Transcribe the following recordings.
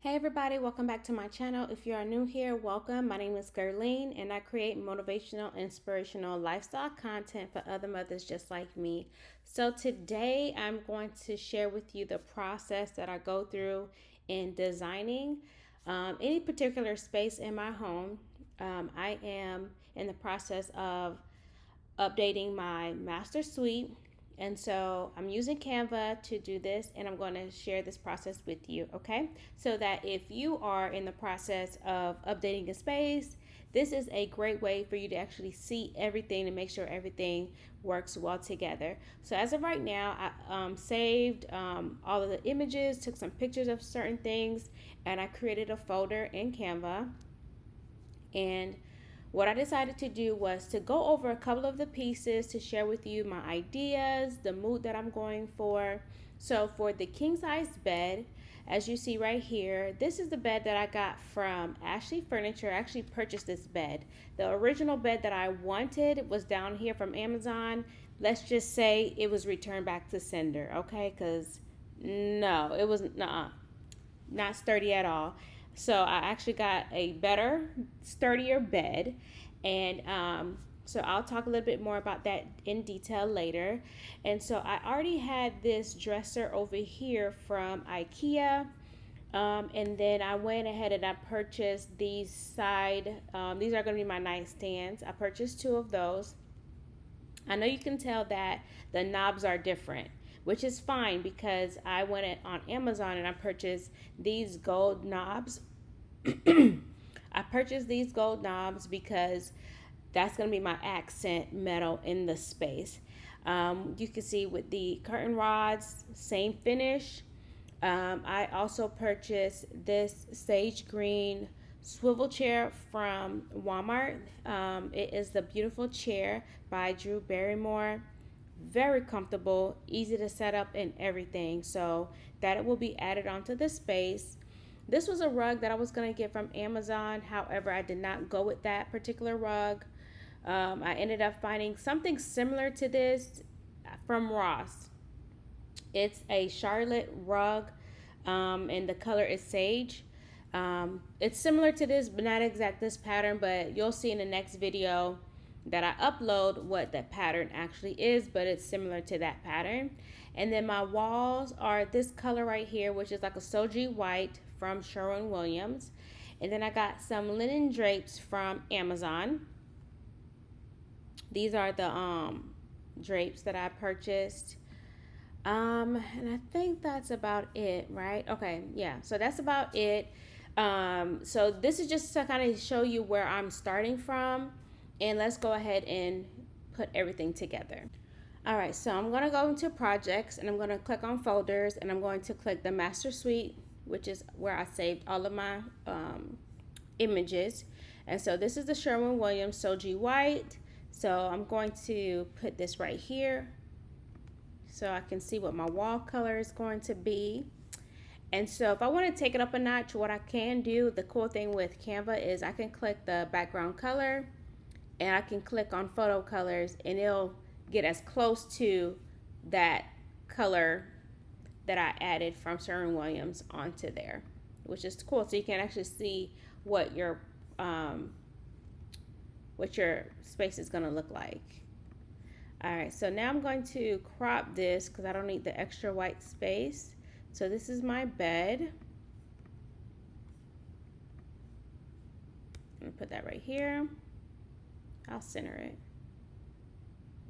Hey everybody, welcome back to my channel. If you are new here, welcome. My name is Gerline and I create motivational, inspirational lifestyle content for other mothers just like me. So today I'm going to share with you the process that I go through in designing any particular space in my home. I am in the process of updating my master suite. And so I'm using Canva to do this, and I'm going to share this process with you, okay? So that if you are in the process of updating a space, this is a great way for you to actually see everything and make sure everything works well together. So as of right now, I saved all of the images, took some pictures of certain things, and I created a folder in Canva. And what I decided to do was to go over a couple of the pieces to share with you my ideas, the mood that I'm going for. So for the king size bed, as you see right here, this is the bed that I got from Ashley Furniture. I actually purchased this bed. The original bed that I wanted was down here from Amazon. Let's just say it was returned back to sender, okay? Because no, it was not sturdy at all. So I actually got a better, sturdier bed. And so I'll talk a little bit more about that in detail later. And so I already had this dresser over here from IKEA. And then I went ahead and I purchased these these are going to be my nightstands. I purchased two of those. I know you can tell that the knobs are different, which is fine because I went on Amazon and I purchased these gold knobs. I purchased these gold knobs because that's going to be my accent metal in the space. You can see with the curtain rods, same finish. I also purchased this sage green swivel chair from Walmart. It is the beautiful chair by Drew Barrymore. Very comfortable, easy to set up and everything. So that it will be added onto the space. This was a rug that I was going to get from Amazon. However, I did not go with that particular rug. I ended up finding something similar to this from Ross. It's a Charlotte rug, and the color is sage. It's similar to this, but not exact this pattern, but you'll see in the next video that I upload what that pattern actually is, but it's similar to that pattern. And then my walls are this color right here, which is like a soji white from Sherwin-Williams. And then I got some linen drapes from Amazon. These are the drapes that I purchased. And I think that's about it, right? Okay, yeah, so that's about it. So this is just to kind of show you where I'm starting from, and let's go ahead and put everything together. All right, so I'm gonna go into projects and I'm gonna click on folders and I'm going to click the master suite, which is where I saved all of my images. And so this is the Sherwin-Williams Soji White. So I'm going to put this right here so I can see what my wall color is going to be. And so if I want to take it up a notch, what I can do, the cool thing with Canva is I can click the background color and I can click on photo colors and it'll get as close to that color that I added from Sherwin-Williams onto there, which is cool. So you can actually see what your space is going to look like. All right, so now I'm going to crop this because I don't need the extra white space. So this is my bed. I'm gonna put that right here. I'll center it.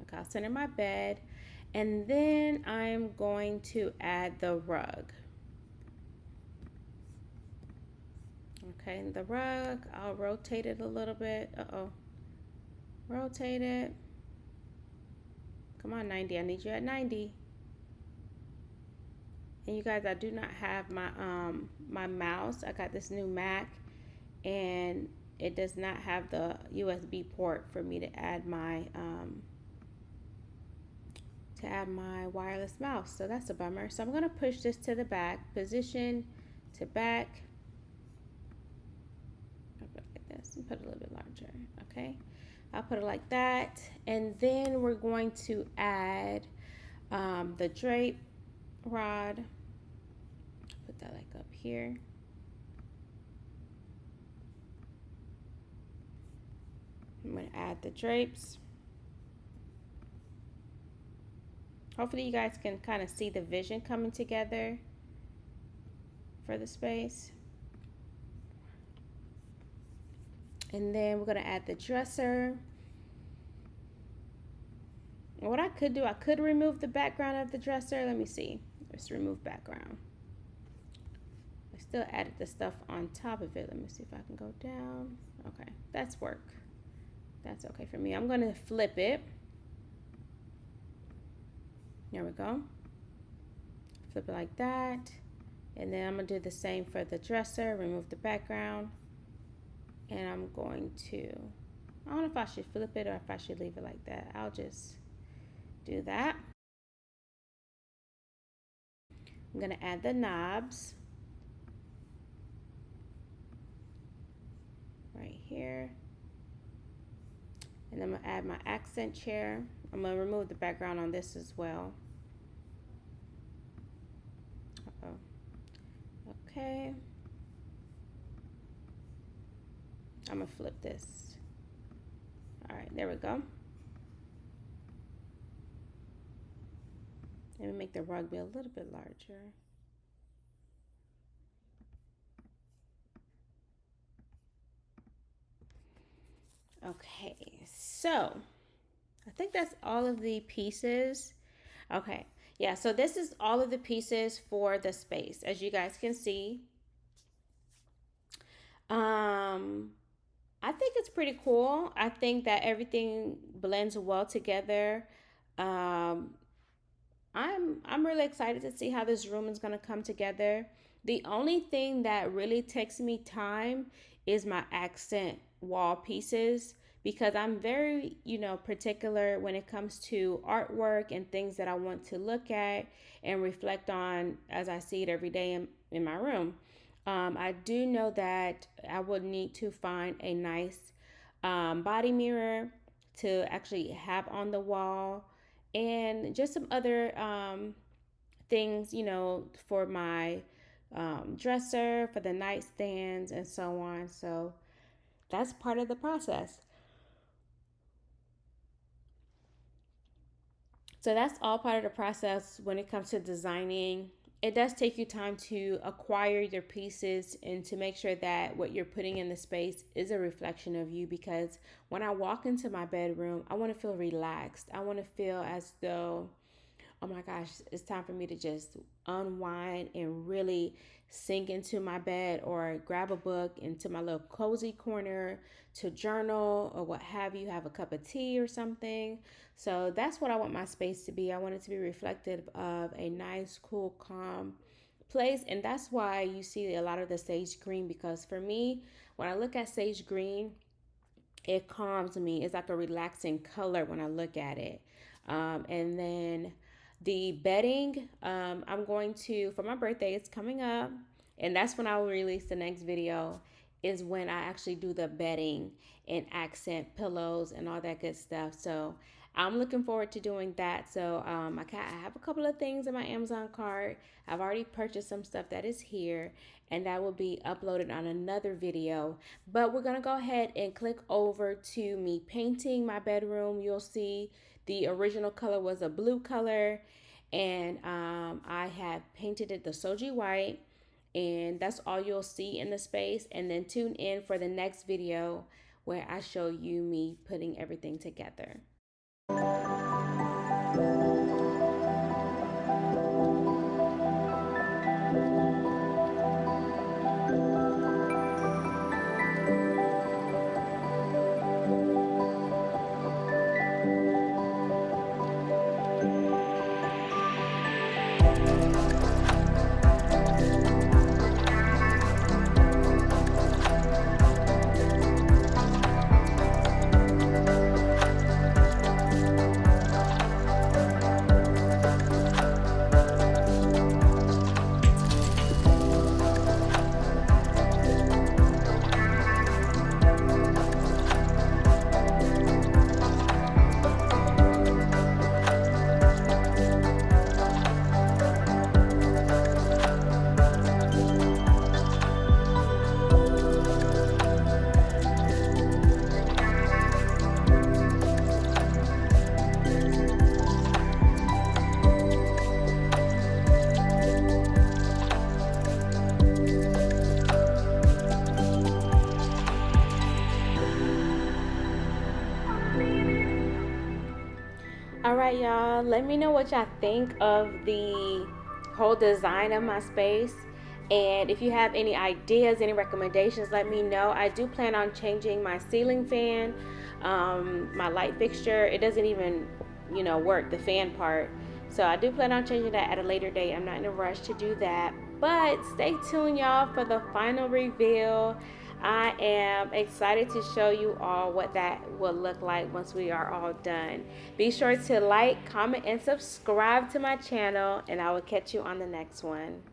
Okay, I'll center my bed. And then I'm going to add the rug. Okay, the rug, I'll rotate it a little bit. Rotate it. Come on, 90, I need you at 90. And you guys, I do not have my my mouse. I got this new Mac and it does not have the USB port for me to add my wireless mouse. So that's a bummer. So I'm gonna push this to the back, position to back. I'll put it like this and put it a little bit larger. Okay. I'll put it like that. And then we're going to add the drape rod. Put that like up here. I'm going to add the drapes. Hopefully you guys can kind of see the vision coming together for the space. And then we're going to add the dresser. And what I could do, I could remove the background of the dresser. Let me see. Let's remove background. I still added the stuff on top of it. Let me see if I can go down. Okay, that's work. That's okay for me. I'm going to flip it. There we go. Flip it like that. And then I'm going to do the same for the dresser. Remove the background. And I'm going to, I don't know if I should flip it or if I should leave it like that. I'll just do that. I'm going to add the knobs right here. And I'm going to add my accent chair. I'm going to remove the background on this as well. Okay. I'm going to flip this. All right, there we go. Let me make the rug be a little bit larger. Okay, so I think that's all of the pieces. Okay, yeah, so this is all of the pieces for the space. As you guys can see, I think it's pretty cool. I think that everything blends well together. I'm really excited to see how this room is going to come together. The only thing that really takes me time is my accent wall pieces, because I'm very, particular when it comes to artwork and things that I want to look at and reflect on as I see it every day in my room. I do know that I would need to find a nice body mirror to actually have on the wall, and just some other things, for my dresser, for the nightstands, and so on. So that's part of the process. So that's all part of the process when it comes to designing. It does take you time to acquire your pieces and to make sure that what you're putting in the space is a reflection of you, because when I walk into my bedroom, I want to feel relaxed. I want to feel as though, oh my gosh, it's time for me to just unwind and really sink into my bed, or grab a book into my little cozy corner to journal or what have you, have a cup of tea or something. So that's what I want my space to be. I want it to be reflective of a nice, cool, calm place. And that's why you see a lot of the sage green, because for me, when I look at sage green, it calms me. It's like a relaxing color when I look at it. And then the bedding, I'm going to, for my birthday, it's coming up, and that's when I will release the next video, is when I actually do the bedding and accent pillows and all that good stuff. So I'm looking forward to doing that. So I have a couple of things in my Amazon cart. I've already purchased some stuff that is here, and that will be uploaded on another video. But we're going to go ahead and click over to me painting my bedroom. You'll see the original color was a blue color, and I have painted it the Soji white, and that's all you'll see in the space. And then tune in for the next video where I show you me putting everything together. right, y'all, let me know what y'all think of the whole design of my space. And if you have any ideas, any recommendations, let me know. I do plan on changing my ceiling fan, my light fixture. It doesn't even, work, the fan part. So I do plan on changing that at a later date. I'm not in a rush to do that. But stay tuned, y'all, for the final reveal. I am excited to show you all what that will look like once we are all done. Be sure to like, comment, and subscribe to my channel, and I will catch you on the next one.